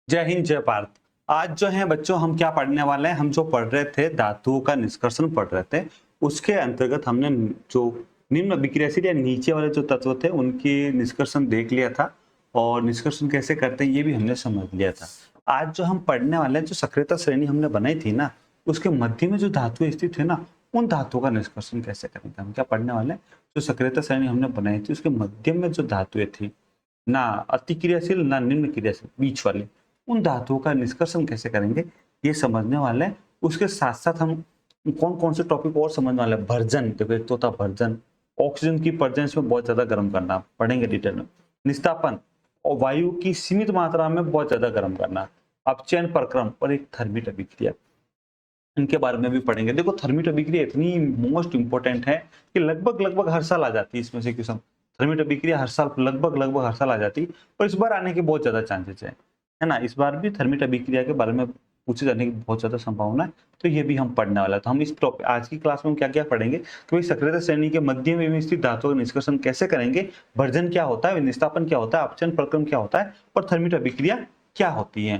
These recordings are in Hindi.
जय हिंद जय भारत। आज जो है बच्चों हम क्या पढ़ने वाले हैं, हम जो पढ़ रहे थे धातुओं का निष्कर्षण पढ़ रहे थे, उसके अंतर्गत हमने जो निम्न अभिक्रियाशील या नीचे वाले जो तत्व थे उनकी निष्कर्षण देख लिया था और निष्कर्षण कैसे करते हैं ये भी हमने समझ लिया था। आज जो हम पढ़ने वाले हैं, जो सक्रियता श्रेणी हमने बनाई थी ना, उसके मध्य में जो धातु स्थित है ना, उन धातुओं का निष्कर्षण कैसे करेंगे। हम क्या पढ़ने वाले हैं, जो सक्रियता श्रेणी हमने बनाई थी उसके मध्य में जो धातुएं थी, ना अतिक्रियाशील ना निम्न क्रियाशील, बीच वाले, उन धातुओं का निष्कर्षण कैसे करेंगे ये समझने वाले हैं। उसके साथ साथ हम कौन कौन से टॉपिक और समझने वाले हैं। भर्जन, देखो एक तो था भर्जन, ऑक्सीजन की प्रेजेंस में बहुत ज्यादा गर्म करना, पढ़ेंगे डिटेल में। निस्तापन और वायु की सीमित मात्रा में बहुत ज्यादा गर्म करना। अपचयन प्रक्रम और एक थर्मिट अभिक्रिया, इनके बारे में भी पढ़ेंगे। देखो थर्मिट अभिक्रिया इतनी मोस्ट इंपॉर्टेंट है कि लगभग लगभग हर साल आ जाती है इसमें से क्वेश्चन। थर्मिट अभिक्रिया हर साल लगभग हर साल आ जाती है, और इस बार आने के बहुत ज्यादा चांसेस है ना। इस बार भी थर्मिट अभिक्रिया के बारे में पूछे जाने की बहुत ज्यादा संभावना है, तो ये भी हम पढ़ने वाला है। तो हम इस टॉपिक आज की क्लास में क्या क्या पढ़ेंगे कि भाई सक्रियता श्रेणी के मध्य में स्थित धातुओं का निष्कर्षण कैसे करेंगे, भर्जन क्या होता है, निस्तापन क्या होता है, अपचयन प्रक्रम क्या होता है और थर्मिट अभिक्रिया क्या होती है।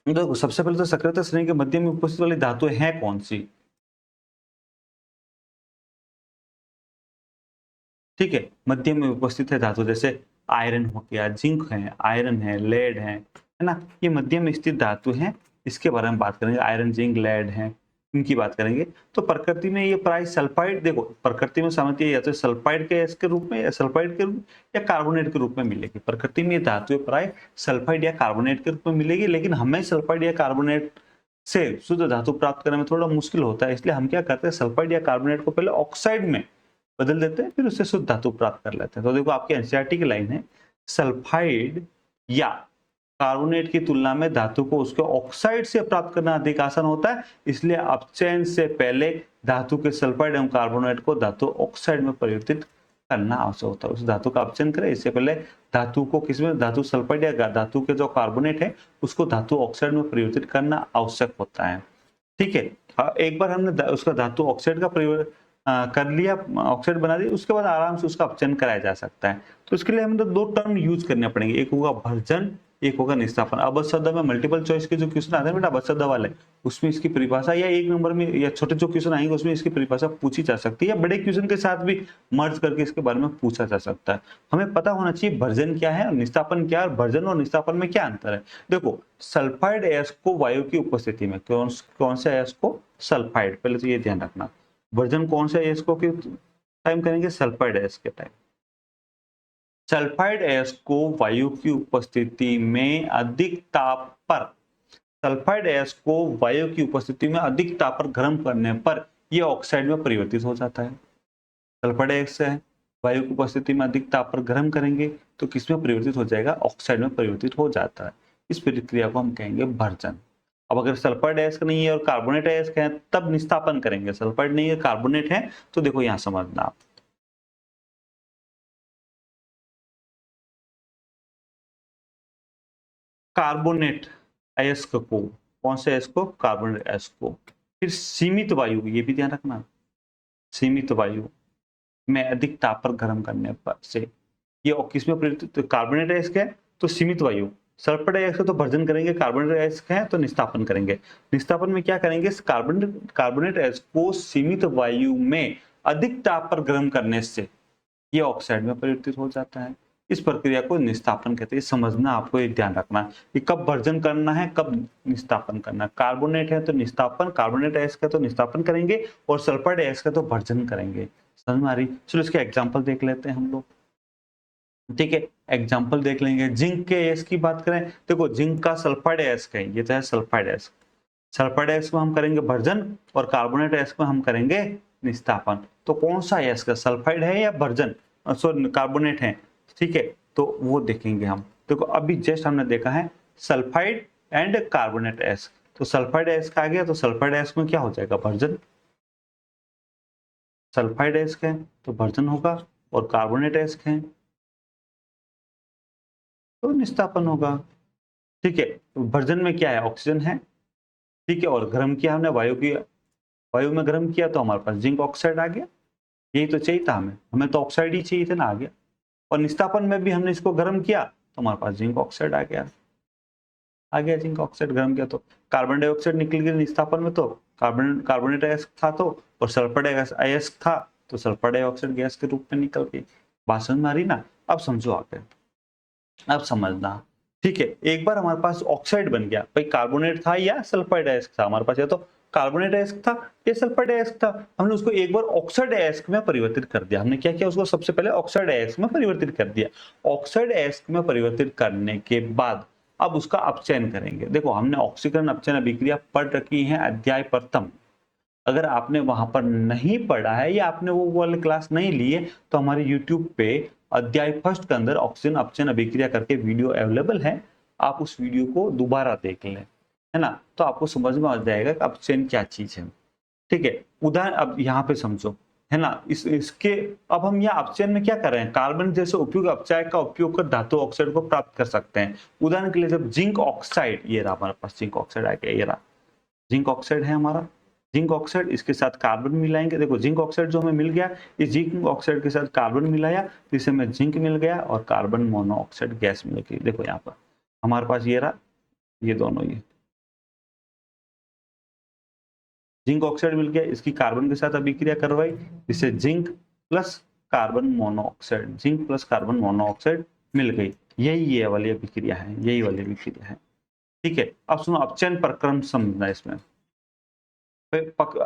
देखो सबसे पहले तो सक्रियता श्रेणी के मध्य में उपस्थित वाली धातुएं हैं कौन सी। ठीक है, मध्य में उपस्थित है धातु, जैसे आयरन हो गया, जिंक है, आयरन है, लेड है ना, ये मध्य में स्थित धातु हैं। इसके बारे में बात करेंगे, आयरन जिंक लेड है, इनकी बात करेंगे। तो प्रकृति में ये प्राय सल्फाइड, देखो प्रकृति में सामान्यतः या तो सल्फाइड के के रूप में या सल्फाइड के रूप या कार्बोनेट के रूप में मिलेगी। प्रकृति में ये धातु प्राय सल्फाइड या कार्बोनेट के रूप में मिलेगी, लेकिन हमें सल्फाइड या कार्बोनेट से शुद्ध धातु प्राप्त करने में थोड़ा मुश्किल होता है, इसलिए हम क्या करते हैं, सल्फाइड या कार्बोनेट को पहले ऑक्साइड में बदल देते हैं, फिर उससे शुद्ध धातु प्राप्त कर लेते हैं। तो देखो आपके एनसीईआरटी की लाइन है, सल्फाइड या कार्बोनेट की तुलना में धातु को उसके ऑक्साइड से प्राप्त करना अधिक आसान होता है, इसलिए अपचयन से पहले धातु के सल्फाइड एवं कार्बोनेट को धातु ऑक्साइड में परिवर्तित करना आवश्यक होता है। उस धातु का अपचयन करें इससे पहले धातु को किसमें, धातु सल्फाइड या धातु के जो कार्बोनेट है उसको धातु ऑक्साइड में परिवर्तित करना आवश्यक होता है। ठीक है, एक बार हमने उसका धातु ऑक्साइड का कर लिया, ऑक्साइड बना दिया, उसके बाद आराम से उसका अपचयन कराया जा सकता है। तो इसके लिए हमें तो दो टर्म यूज करने पड़ेंगे, एक होगा भर्जन, एक होगा निस्तापन। अब शब्द में मल्टीपल चॉइस के जो क्वेश्चन आते हैं बेटा शब्द वाले, उसमें इसकी परिभाषा या एक नंबर में या छोटे जो क्वेश्चन आएंगे उसमें इसकी परिभाषा पूछी जा सकती है, या बड़े क्वेश्चन के साथ भी मर्ज करके इसके बारे में पूछा जा सकता है। हमें पता होना चाहिए भर्जन क्या है और निस्तापन क्या है, और भर्जन और निस्तापन में क्या अंतर है। देखो सल्फाइड एस को वायु की उपस्थिति में, कौन से एस को, सल्फाइड, पहले तो ये ध्यान रखना। वर्जन कौन सा एस को टाइम करेंगे, सल्फाइड एस के टाइम। सल्फाइड एस को वायु की उपस्थिति में अधिक ताप पर, सल्फाइड एस को वायु की उपस्थिति में अधिक ताप पर गर्म करने पर यह ऑक्साइड में परिवर्तित हो जाता है। सल्फाइड एस है, वायु की उपस्थिति में अधिक ताप पर गर्म करेंगे तो किसमें परिवर्तित हो जाएगा, ऑक्साइड में परिवर्तित हो जाता है। इस प्रक्रिया को हम कहेंगे भर्जन। अब अगर सल्फाइड अयस्क नहीं है और कार्बोनेट अयस्क है तब निस्तापन करेंगे। सल्फाइड नहीं है कार्बोनेट है, तो देखो यहां समझना आप, कार्बोनेट अयस्क को, कौन से अयस्क को, कार्बोनेट अयस्क को। फिर सीमित वायु, ये भी ध्यान रखना, सीमित वायु में अधिक ताप पर गर्म करने पर से ये किसमें परिवर्तित, तो कार्बोनेट अयस्क है तो सीमित वायु, सल्फाइड अयस्क तो भर्जन करेंगे, कार्बोनेट अयस्क है तो निस्तापन करेंगे। निस्तापन में क्या करेंगे, कार्बोनेट अयस्क को सीमित वायु में अधिक ताप पर गर्म करने से ये ऑक्साइड में परिवर्तित हो जाता है। इस प्रक्रिया को निस्तापन कहते हैं। समझना आपको, ये ध्यान रखना कि कब भर्जन करना है कब निस्तापन करना है। कार्बोनेट है तो निस्तापन, कार्बोनेट अयस्क है तो निस्तापन करेंगे, और सल्फाइड अयस्क है तो भर्जन करेंगे। समझ में आ रही, चलो इसके एग्जाम्पल देख लेते हैं हम लोग। ठीक है, एग्जाम्पल देख लेंगे। जिंक के अयस्क की बात करें, देखो जिंक का सल्फाइड अयस्क है, ये तो है सल्फाइड अयस्क। सल्फाइड अयस्क में हम करेंगे भर्जन और कार्बोनेट अयस्क में हम करेंगे निस्तापन। तो कौन सा अयस्क है, सल्फाइड है या भर्जन, सॉरी कार्बोनेट है। ठीक है, तो वो देखेंगे हम। देखो अभी जस्ट हमने देखा है सल्फाइड एंड कार्बोनेट अयस्क, तो सल्फाइड अयस्क आ गया, तो सल्फाइड अयस्क में क्या हो जाएगा, भर्जन। सल्फाइड अयस्क है तो भर्जन होगा, और कार्बोनेट अयस्क है तो निस्तापन होगा। ठीक है, तो भर्जन में क्या है, ऑक्सीजन है। ठीक है, और गर्म किया हमने वायु की, वायु में गर्म किया तो हमारे पास जिंक ऑक्साइड आ गया। यही तो चाहिए था हमें, हमें तो ऑक्साइड ही चाहिए थे ना, आ गया। और निस्तापन में भी हमने इसको गर्म किया तो हमारे पास जिंक ऑक्साइड आ गया। आ गया जिंक ऑक्साइड गर्म किया तो कार्बन डाइऑक्साइड निकल गया निस्तापन में, तो कार्बोनेट अयस्क था तो, और सल्फर अयस्क था तो सल्फर डाइऑक्साइड गैस के रूप में निकल गई। बात समझ में आ रही ना? अब समझो आगे, अब समझना, ठीक है। एक बार हमारे पास ऑक्साइड बन गया, भाई कार्बोनेट था या सल्फाइड अयस्क था हमारे पास, या तो कार्बोनेट अयस्क था या सल्फाइड अयस्क था, हमने उसको एक बार ऑक्साइड अयस्क में परिवर्तित कर दिया। हमने क्या किया, उसको सबसे पहले ऑक्साइड अयस्क में परिवर्तित कर दिया। ऑक्साइड अयस्क में परिवर्तित करने के बाद अब उसका अपचयन करेंगे। देखो हमने ऑक्सीकरण अपचयन अभिक्रिया पढ़ रखी है अध्याय प्रथम, अगर आपने वहां पर नहीं पढ़ा है या आपने वो वाले क्लास नहीं लिए तो हमारे YouTube पे अध्याय फर्स्ट के अंदर ऑक्सीजन अपचयन अभिक्रिया करके वीडियो अवेलेबल है, आप उस वीडियो को दोबारा देख लें, है ना, तो आपको समझ में आ जाएगा कि अपचयन क्या चीज है। ठीक है, उदाहरण अब यहाँ पे समझो, है ना, इसके अब हम यहाँ अपचयन में क्या कर रहे हैं, कार्बन जैसे उपयोग अपचायक का उपयोग कर धातु ऑक्साइड को प्राप्त कर सकते हैं। उदाहरण के लिए जब जिंक ऑक्साइड, ये रहा हमारे पास जिंक ऑक्साइड आ गया, ये रहा जिंक ऑक्साइड है हमारा, जिंक ऑक्साइड, इसके साथ कार्बन मिलाएंगे। देखो जिंक ऑक्साइड जो हमें मिल गया, इस जिंक ऑक्साइड के साथ कार्बन मिलाया तो इसे हमें जिंक मिल गया और कार्बन मोनोऑक्साइड गैस मिल गई। देखो यहाँ पर हमारे पास ये रहा, ये दोनों, ये जिंक ऑक्साइड मिल गया, इसकी कार्बन के साथ अभिक्रिया करवाई, इससे zinc plus carbon monoxide, zinc plus carbon monoxide मिल गई। यही ये वाली अभिक्रिया है, यही वाली अभिक्रिया है। ठीक है, अब सुनो अपचयन प्रक्रम समझना इसमें।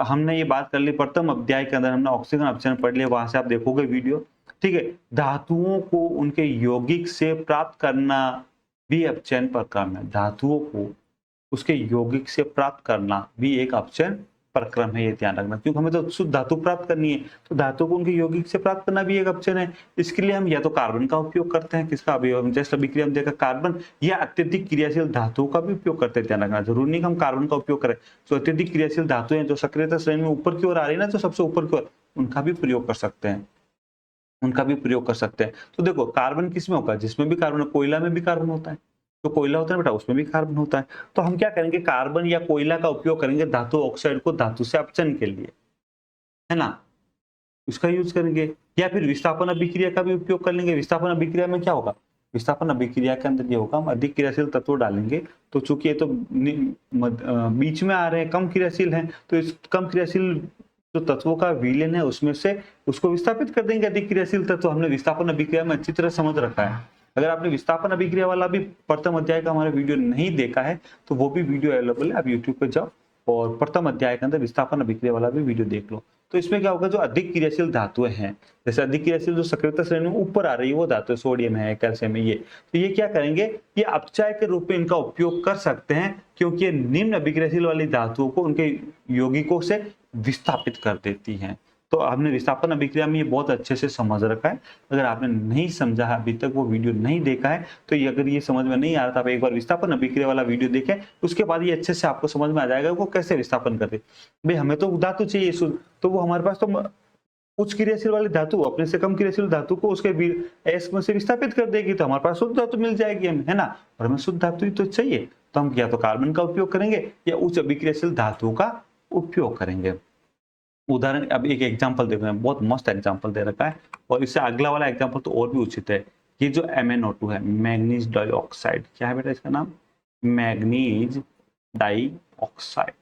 हमने ये बात कर ली प्रथम अध्याय के अंदर, हमने ऑक्सीजन अपचयन पढ़ लिया, वहां से आप देखोगे वीडियो। ठीक है, धातुओं को उनके यौगिक से प्राप्त करना भी अपचयन प्रक्रम है। धातुओं को उसके यौगिक से प्राप्त करना भी एक अपचयन प्रक्रम है, ये ध्यान रखना, क्योंकि हमें तो शुद्ध धातु प्राप्त करनी है, तो धातु को उनके यौगिक से प्राप्त करना भी एक अपचयन है। इसके लिए हम या तो कार्बन का उपयोग करते हैं, किसका अभी जैसे अभिक्रिया हम देखा कार्बन, या अत्यधिक क्रियाशील धातुओं का भी उपयोग करते हैं। ध्यान रखना, जरूरी नहीं कि हम कार्बन का उपयोग करें, जो अत्यधिक क्रियाशील धातु है, जो सक्रियता श्रेणी में ऊपर की ओर आ रही है ना, जो सबसे ऊपर की ओर, उनका भी प्रयोग कर सकते हैं, उनका भी प्रयोग कर सकते हैं। तो देखो कार्बन किसमें होगा, जिसमें भी कार्बन, कोयला में भी कार्बन होता है, तो कोयला होता है बेटा उसमें भी कार्बन होता है। तो हम क्या करेंगे, कार्बन या कोयला का उपयोग करेंगे धातु ऑक्साइड को धातु से अपचयन के लिए, है ना, उसका यूज करेंगे। या फिर विस्थापन अभिक्रिया का भी उपयोग कर लेंगे। विस्थापन अभिक्रिया में क्या होगा, विस्थापन अभिक्रिया के अंदर ये होगा, हम अधिक क्रियाशील तत्व डालेंगे, तो चूंकि ये तो बीच में आ रहे हैं, कम क्रियाशील हैं, तो इस कम क्रियाशील जो तत्वों का विलयन है उसमें से उसको विस्थापित कर देंगे अधिक क्रियाशील तत्व। हमने विस्थापन अभिक्रिया में अच्छी तरह समझ रखा है। अगर आपने विस्थापन अभिक्रिया वाला भी प्रथम अध्याय का हमारा वीडियो नहीं देखा है तो वो भी वीडियो अवेलेबल है, आप यूट्यूब पे जाओ और प्रथम अध्याय के अंदर विस्थापन अभिक्रिया वाला भी वीडियो देख लो। तो इसमें क्या होगा, जो अधिक क्रियाशील धातुएं हैं, जैसे अधिक क्रियाशील जो सक्रियता श्रेणी में ऊपर आ रही है वो धातु, सोडियम है, कैल्शियम है, ये तो ये क्या करेंगे, ये अपचाय के रूप में इनका उपयोग कर सकते हैं, क्योंकि ये निम्न अभिक्रियाशील वाली धातुओं को उनके यौगिकों से विस्थापित कर देती हैं। तो हमने विस्थापन अभिक्रिया में ये बहुत अच्छे से समझ रखा है। अगर आपने नहीं समझा है, अभी तक वो वीडियो नहीं देखा है, तो ये अगर ये समझ में नहीं आ रहा था, आप एक बार विस्थापन अभिक्रिया वाला वीडियो देखें, उसके बाद ये अच्छे से आपको समझ में आ जाएगा वो कैसे विस्थापन करते। भाई हमें तो धातु चाहिए शुद्ध, तो वो हमारे पास तो उच्च क्रियाशील वाली धातु अपने से कम क्रियाशील धातु को उसके एस में से विस्थापित कर देगी, तो हमारे पास शुद्ध धातु मिल जाएगी हमें, है ना, और हमें शुद्ध धातु ही तो चाहिए, तो हम या तो कार्बन का उपयोग करेंगे या उच्च अभिक्रियाशील धातुओं का उपयोग करेंगे। उदाहरण, अब एक एग्जांपल देखो, बहुत मस्त एग्जांपल दे रखा है, और इससे अगला वाला एग्जांपल तो और भी उचित है। ये जो MnO2 है, मैग्नीज डाइऑक्साइड, क्या है बेटा इसका नाम, manganese dioxide.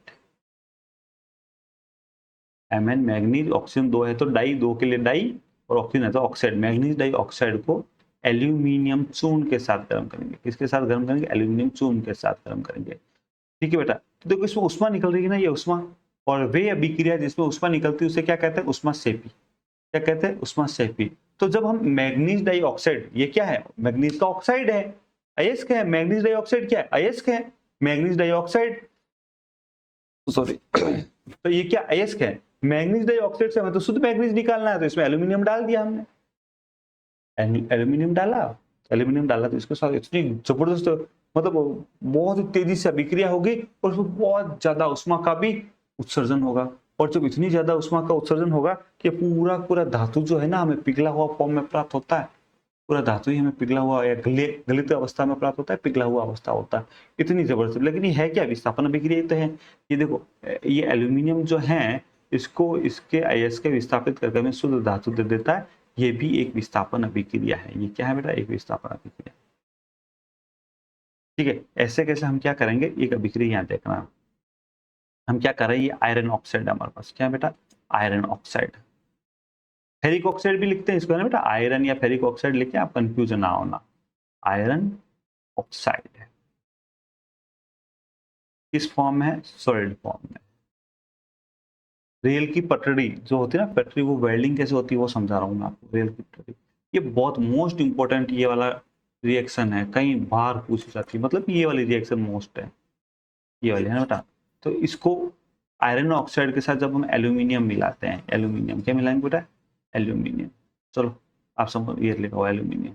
Mn manganese, oxygen 2 है तो डाई, 2 के लिए डाई, और ऑक्सीजन है तो ऑक्साइड। मैग्नीज डाइऑक्साइड को एल्यूमिनियम चूर्ण के साथ गर्म करेंगे। किसके साथ गर्म करेंगे, एल्यूमिनियम चूर्ण के साथ गर्म करेंगे। ठीक है बेटा, तो देखो इसमें उष्मा निकल रही है ना, ये उष्मा, और वे अभिक्रिया जिसमें उष्मा निकलती है उसे क्या कहते हैं, उष्माक्षेपी। क्या कहते हैं, उष्माक्षेपी। तो जब हम मैग्नीज डाइऑक्साइड, ये क्या है, मैग्नीज का ऑक्साइड है, अयस्क है, मैग्नीज डाइऑक्साइड क्या है, अयस्क है, मैग्नीज डाइऑक्साइड, सॉरी तो ये क्या अयस्क है, मैग्नीज डाइऑक्साइड से हमें तो शुद्ध मैग्नीज निकालना है, तो इसमें एल्यूमिनियम डाल दिया हमने, एल्यूमिनियम डाला, एल्यूमिनियम डाला तो इसके साथ इतनी जबरदस्त, मतलब बहुत तेजी से अभिक्रिया होगी और उसमें बहुत ज्यादा उष्मा का भी उत्सर्जन होगा। और जब इतनी ज्यादा उष्मा का उत्सर्जन होगा कि पूरा पूरा धातु जो है ना हमें पिघला हुआ फॉर्म में प्राप्त होता है, पूरा धातु ही हमें पिघला हुआ या गलित अवस्था में प्राप्त होता है, पिघला हुआ अवस्था होता है, इतनी जबरदस्त। लेकिन ये है क्या, विस्थापन अभिक्रिया तो है। ये देखो, ये एल्यूमिनियम जो है इसको इसके अयस्क विस्थापित करके हमें शुद्ध धातु दे देता है, ये भी एक विस्थापन अभिक्रिया है। ये क्या है बेटा, एक विस्थापन अभिक्रिया। ठीक है, ऐसे कैसे हम क्या करेंगे, एक अभिक्रिया यहाँ देखना, हम क्या कर रहे हैं, ये आयरन ऑक्साइड हमारे पास, क्या बेटा, आयरन ऑक्साइड। फेरिक ऑक्साइड भी लिखते हैं इसको, है ना बेटा, आयरन या फेरिक ऑक्साइड लिखे, आप कंफ्यूजन ना होना। आयरन ऑक्साइड है, किस फॉर्म में है, सॉलिड फॉर्म में। रेल की पटरी जो होती है ना, पटरी, वो वेल्डिंग कैसे होती है वो समझा रहा हूँ मैं आपको, रेल की पटरी। ये बहुत मोस्ट इंपॉर्टेंट ये वाला रिएक्शन है, कई बार पूछी जाती है, मतलब ये वाली रिएक्शन मोस्ट है, ये वाली, है ना बेटा। तो इसको आयरन ऑक्साइड के साथ जब हम एल्यूमिनियम मिलाते हैं, एल्यूमिनियम क्या मिलाएंगे बेटा, एल्यूमिनियम, चलो आप समझ, ये लिखा aluminium,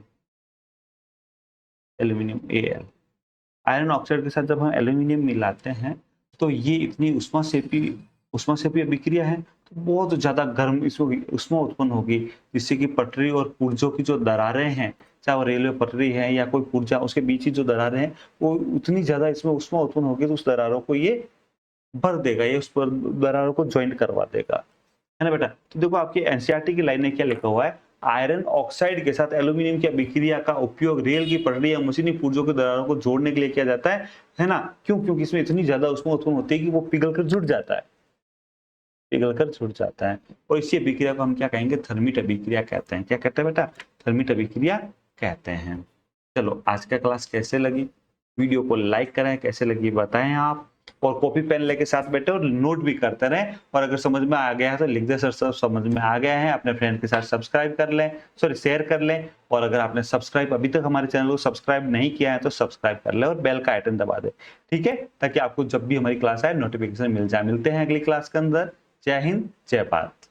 aluminium Al, iron oxide के साथ जब हम एल्यूमिनियम मिलाते हैं तो ये इतनी उष्मा सेपी अभिक्रिया है, तो बहुत ज्यादा गर्म इसमें उष्मा उत्पन्न होगी, जिससे कि पटरी और पुर्जों की जो दरारें हैं, चाहे वो रेलवे पटरी है या कोई पुर्जा, उसके बीच की जो दरारें हैं, वो उतनी ज्यादा इसमें उष्मा उत्पन्न होगी, तो उस दरारों को ये भर देगा, ये उस पर दरारों को ज्वाइंट करवा देगा, है ना बेटा। तो देखो आपकी एनसीईआरटी की लाइन में क्या लिखा हुआ है, आयरन ऑक्साइड के साथ एल्यूमिनियम की अभिक्रिया का उपयोग रेल की पटरी या मशीनी पुर्जों के दरारों को जोड़ने के लिए किया जाता है ना। क्यों, क्योंकि इसमें इतनी ज्यादा उष्मा उत्पन्न होती है कि वो पिघल कर जुड़ जाता है, पिघल कर जुड़ जाता है, और इसी अभिक्रिया को हम क्या कहेंगे, थर्मिट अभिक्रिया कहते हैं। क्या कहते हैं बेटा, थर्मिट अभिक्रिया कहते हैं। चलो आज का क्लास कैसे लगी, वीडियो को लाइक करें, कैसे लगी बताएं आप, और कॉपी पेन लेके साथ बैठे और नोट भी करते रहें, और अगर समझ में आ गया है तो लिख दे सर सब समझ में आ गया है, अपने फ्रेंड के साथ सब्सक्राइब कर लें, सॉरी शेयर कर लें, और अगर आपने सब्सक्राइब अभी तक हमारे चैनल को सब्सक्राइब नहीं किया है तो सब्सक्राइब कर लें और बेल का आइकन दबा दें, ठीक है, ताकि आपको जब भी हमारी क्लास आए नोटिफिकेशन मिल जाए। मिलते हैं अगली क्लास के अंदर। जय हिंद, जय भारत।